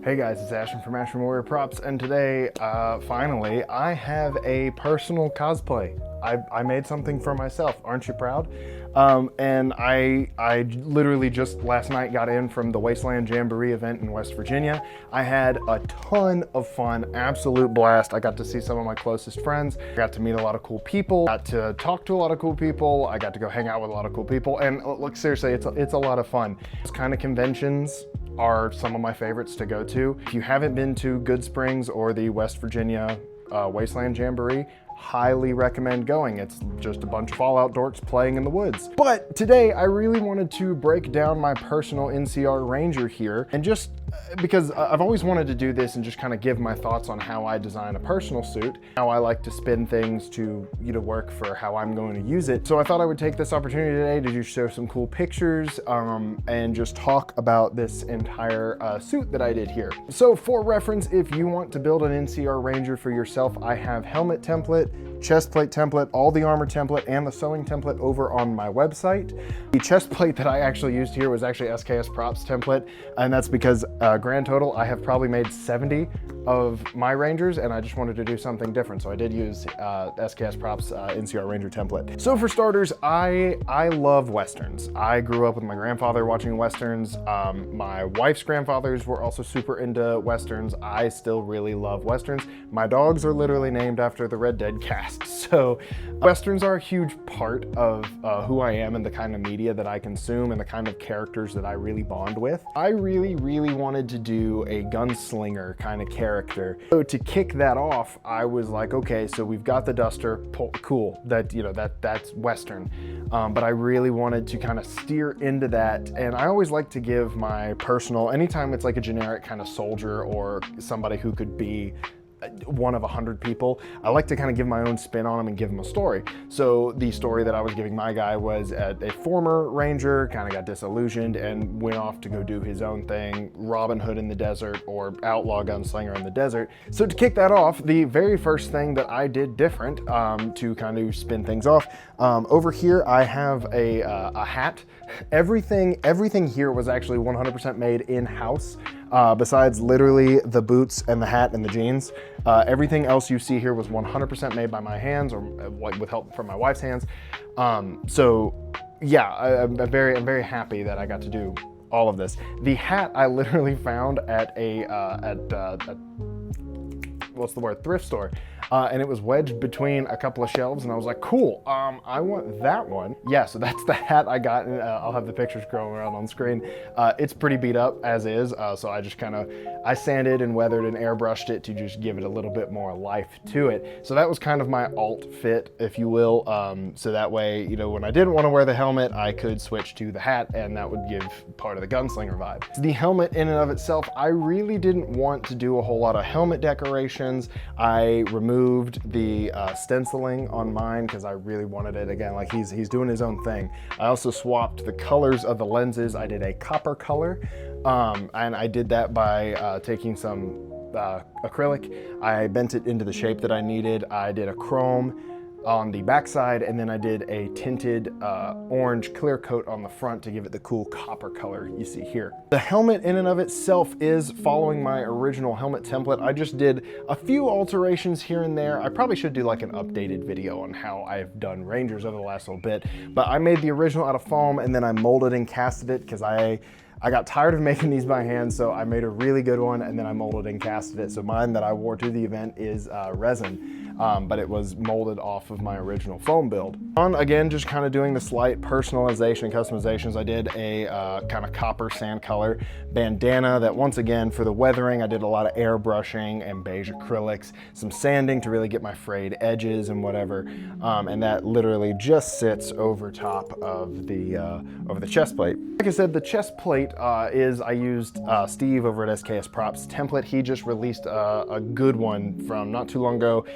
Hey guys, it's Ashton from Ashton Warrior Props, and today, finally, I have a personal cosplay. I made something for myself. Aren't you proud? And I literally just last night got in from the Wasteland Jamboree event in West Virginia. I had a ton of fun, absolute blast. I got to see some of my closest friends. I got to meet a lot of cool people. Got to talk to a lot of cool people. I got to go hang out with a lot of cool people. And look, seriously, it's a lot of fun. Those kind of conventions are some of my favorites to go to. If you haven't been to Good Springs or the West Virginia Wasteland Jamboree, highly recommend going. It's just a bunch of Fallout dorks playing in the woods. But today I really wanted to break down my personal NCR Ranger here, and just because I've always wanted to do this and just kind of give my thoughts on how I design a personal suit, how I like to spin things to work for how I'm going to use it. So I thought I would take this opportunity today to just show some cool pictures and just talk about this entire suit that I did here. So for reference, if you want to build an NCR Ranger for yourself, I have helmet template, chest plate template, all the armor template, and the sewing template over on my website. The chest plate that I actually used here was actually SKS Props template, and that's because grand total, I have probably made 70 of my Rangers, and I just wanted to do something different. So I did use SKS Props NCR Ranger template. So for starters, I love Westerns. I grew up with my grandfather watching Westerns. My wife's grandfathers were also super into Westerns. I still really love Westerns. My dogs are literally named after the Red Dead cast. So Westerns are a huge part of who I am and the kind of media that I consume and the kind of characters that I really bond with. I really wanted to do a gunslinger kind of character. So to kick that off, I was like, okay, so we've got the Duster, cool, that's Western. But I really wanted to kind of steer into that. And I always like to give my personal, anytime it's like a generic kind of soldier or somebody who could be one of 100 people, I like to kind of give my own spin on them and give them a story. So the story that I was giving my guy was a former ranger, kind of got disillusioned and went off to go do his own thing, Robin Hood in the desert or outlaw gunslinger in the desert. So to kick that off, the very first thing that I did different to kind of spin things off, over here I have a hat. Everything here was actually 100% made in-house. Besides literally the boots and the hat and the jeans. Everything else you see here was 100% made by my hands or with help from my wife's hands. So yeah, I'm very happy that I got to do all of this. The hat I literally found at what's the word, thrift store. And it was wedged between a couple of shelves, and I was like, cool, I want that one. Yeah, so that's the hat I got, and I'll have the pictures scrolling around on screen. It's pretty beat up as is, so I just I sanded and weathered and airbrushed it to just give it a little bit more life to it. So that was kind of my alt fit, if you will. So that way, when I didn't want to wear the helmet, I could switch to the hat, and that would give part of the gunslinger vibe. So the helmet in and of itself, I really didn't want to do a whole lot of helmet decorations. I removed the stenciling on mine because I really wanted it, again, like he's doing his own thing. I also swapped the colors of the lenses. I did a copper color, and I did that by taking some acrylic. I bent it into the shape that I needed. I did a chrome on the backside, and then I did a tinted orange clear coat on the front to give it the cool copper color you see here. The helmet in and of itself is following my original helmet template. I just did a few alterations here and there. I probably should do like an updated video on how I've done Rangers over the last little bit, but I made the original out of foam, and then I molded and casted it because I got tired of making these by hand, so I made a really good one, and then I molded and casted it. So mine that I wore to the event is resin, but it was molded off of my original foam build. Again, just kind of doing the slight personalization and customizations. I did a kind of copper sand color bandana that, once again, for the weathering, I did a lot of airbrushing and beige acrylics, some sanding to really get my frayed edges and whatever, and that literally just sits over top of the chest plate. Like I said, the chest plate I used Steve over at SKS Props template. He just released a good one from not too long ago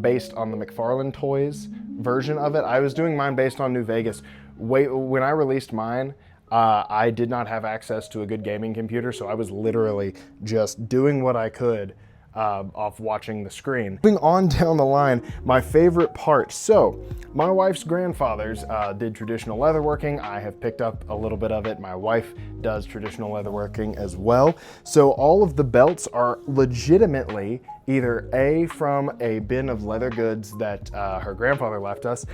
based on the McFarlane Toys version of it. I was doing mine based on New Vegas. When I released mine, I did not have access to a good gaming computer, so I was literally just doing what I could off watching the screen. Moving on down the line, my favorite part. So my wife's grandfathers did traditional leatherworking. I have picked up a little bit of it. My wife does traditional leatherworking as well. So all of the belts are legitimately either from a bin of leather goods that her grandfather left us.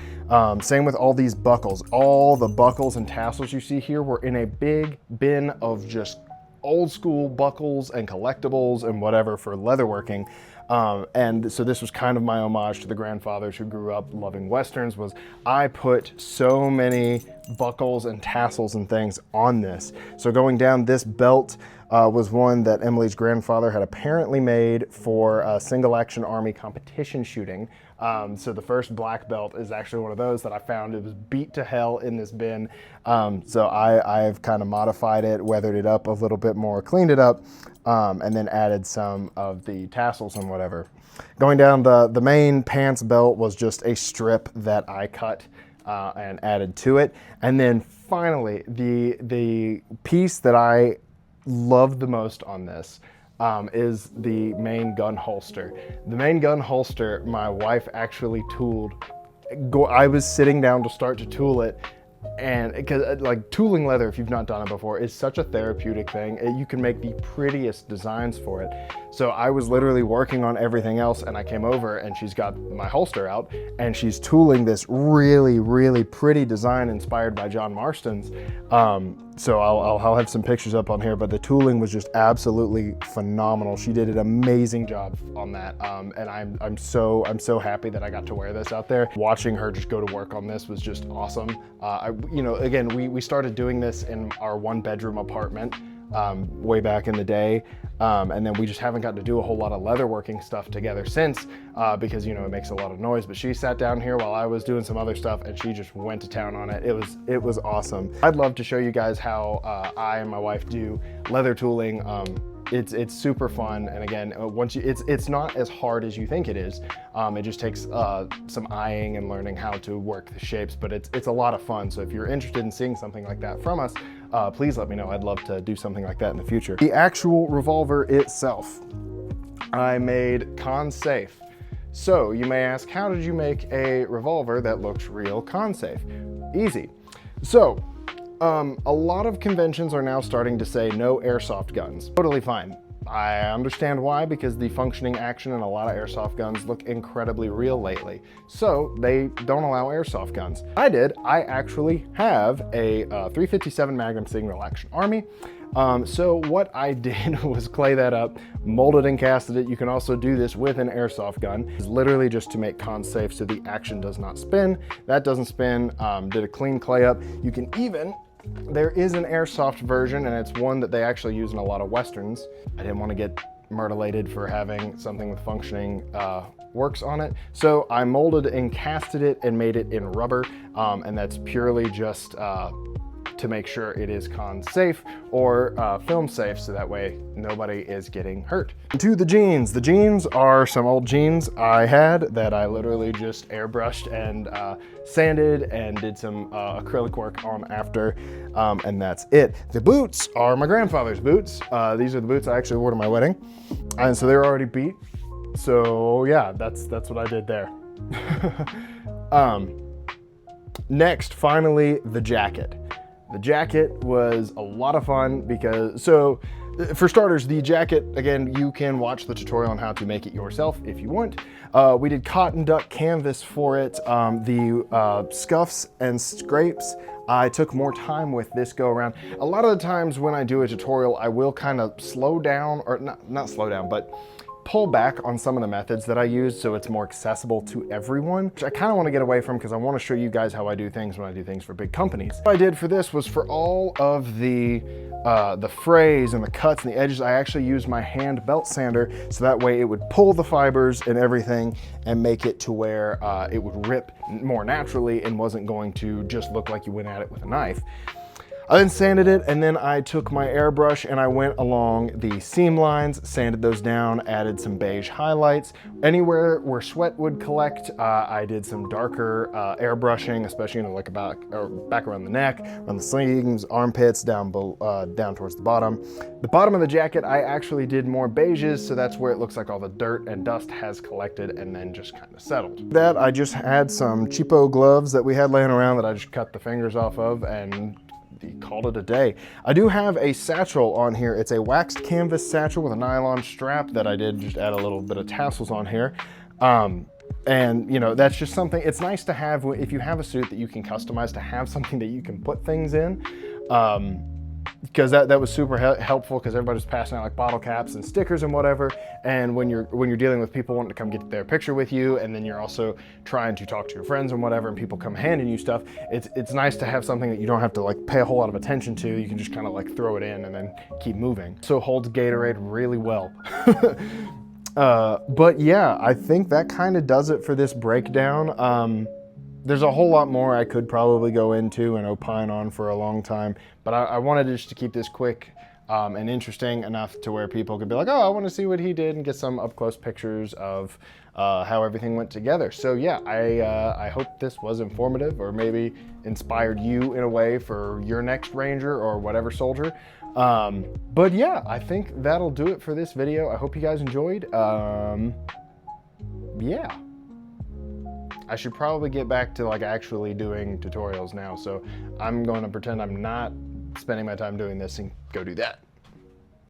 Same with all these buckles. All the buckles and tassels you see here were in a big bin of just old school buckles and collectibles and whatever for leatherworking. And so this was kind of my homage to the grandfathers who grew up loving Westerns. Was I put so many buckles and tassels and things on this. So going down, this belt was one that Emily's grandfather had apparently made for single action army competition shooting. So the first black belt is actually one of those that I found. It was beat to hell in this bin. So I've kind of modified it, weathered it up a little bit more, cleaned it up, and then added some of the tassels and whatever. Going down, the main pants belt was just a strip that I cut and added to it. And then finally, the piece that I loved the most on this is the main gun holster. The main gun holster, my wife actually tooled. I was sitting down to start to tool it, and because like tooling leather, if you've not done it before, is such a therapeutic thing. You can make the prettiest designs for it. So I was literally working on everything else, and I came over and she's got my holster out and she's tooling this really, really pretty design inspired by John Marston's. So I'll have some pictures up on here, but the tooling was just absolutely phenomenal. She did an amazing job on that. And I'm so happy that I got to wear this out there. Watching her just go to work on this was just awesome. You know, again, we started doing this in our 1-bedroom apartment way back in the day. And then we just haven't gotten to do a whole lot of leatherworking stuff together since, because, you know, it makes a lot of noise. But she sat down here while I was doing some other stuff and she just went to town on it. It was awesome. I'd love to show you guys how I and my wife do leather tooling. It's super fun, and again, it's not as hard as you think it is. It just takes some eyeing and learning how to work the shapes, but it's a lot of fun. So if you're interested in seeing something like that from us, please let me know. I'd love to do something like that in the future. The actual revolver itself, I made con safe. So you may ask, how did you make a revolver that looks real con safe? Easy. So a lot of conventions are now starting to say no airsoft guns. Totally fine. I understand why, because the functioning action in a lot of airsoft guns look incredibly real lately. So they don't allow airsoft guns. I actually have a 357 Magnum Single Action Army. So what I did was clay that up, molded and casted it. You can also do this with an airsoft gun. It's literally just to make con safe so the action does not spin. That doesn't spin. Did a clean clay up. You can even, there is an airsoft version, and it's one that they actually use in a lot of Westerns. I didn't want to get murderlated for having something with functioning works on it. So I molded and casted it and made it in rubber. And that's purely just to make sure it is con safe or film safe, so that way nobody is getting hurt. To the jeans. The jeans are some old jeans I had that I literally just airbrushed and sanded and did some acrylic work on after, and that's it. The boots are my grandfather's boots. These are the boots I actually wore to my wedding, and so they were already beat. So yeah, that's what I did there. Next, finally, the jacket. The jacket was a lot of fun because, so for starters, the jacket, again, you can watch the tutorial on how to make it yourself if you want. We did cotton duck canvas for it. The scuffs and scrapes, I took more time with this go around. A lot of the times when I do a tutorial, I will kind of slow down, or not slow down, but pull back on some of the methods that I use so it's more accessible to everyone, which I kind of want to get away from because I want to show you guys how I do things when I do things for big companies. What I did for this was, for all of the frays and the cuts and the edges, I actually used my hand belt sander, so that way it would pull the fibers and everything and make it to where it would rip more naturally and wasn't going to just look like you went at it with a knife. I then sanded it, and then I took my airbrush and I went along the seam lines, sanded those down, added some beige highlights. Anywhere where sweat would collect, I did some darker airbrushing, especially like back around the neck, around the sleeves, armpits, down towards the bottom. The bottom of the jacket, I actually did more beiges, so that's where it looks like all the dirt and dust has collected and then just kind of settled. That I just had some cheapo gloves that we had laying around that I just cut the fingers off of and called it a day. I do have a satchel on here. It's a waxed canvas satchel with a nylon strap that I did just add a little bit of tassels on here. And you know, that's just something, it's nice to have, if you have a suit that you can customize, to have something that you can put things in. Because that was super helpful, because everybody's passing out like bottle caps and stickers and whatever, and when you're dealing with people wanting to come get their picture with you, and then you're also trying to talk to your friends and whatever, and people come handing you stuff, it's nice to have something that you don't have to like pay a whole lot of attention to. You can just kind of like throw it in and then keep moving. So holds Gatorade really well. But yeah, I think that kind of does it for this breakdown. There's a whole lot more I could probably go into and opine on for a long time, but I wanted just to keep this quick and interesting enough to where people could be like, oh, I want to see what he did, and get some up close pictures of how everything went together. So yeah, I hope this was informative, or maybe inspired you in a way for your next Ranger or whatever soldier. But yeah, I think that'll do it for this video. I hope you guys enjoyed. Yeah. I should probably get back to like actually doing tutorials now, so I'm going to pretend I'm not spending my time doing this and go do that.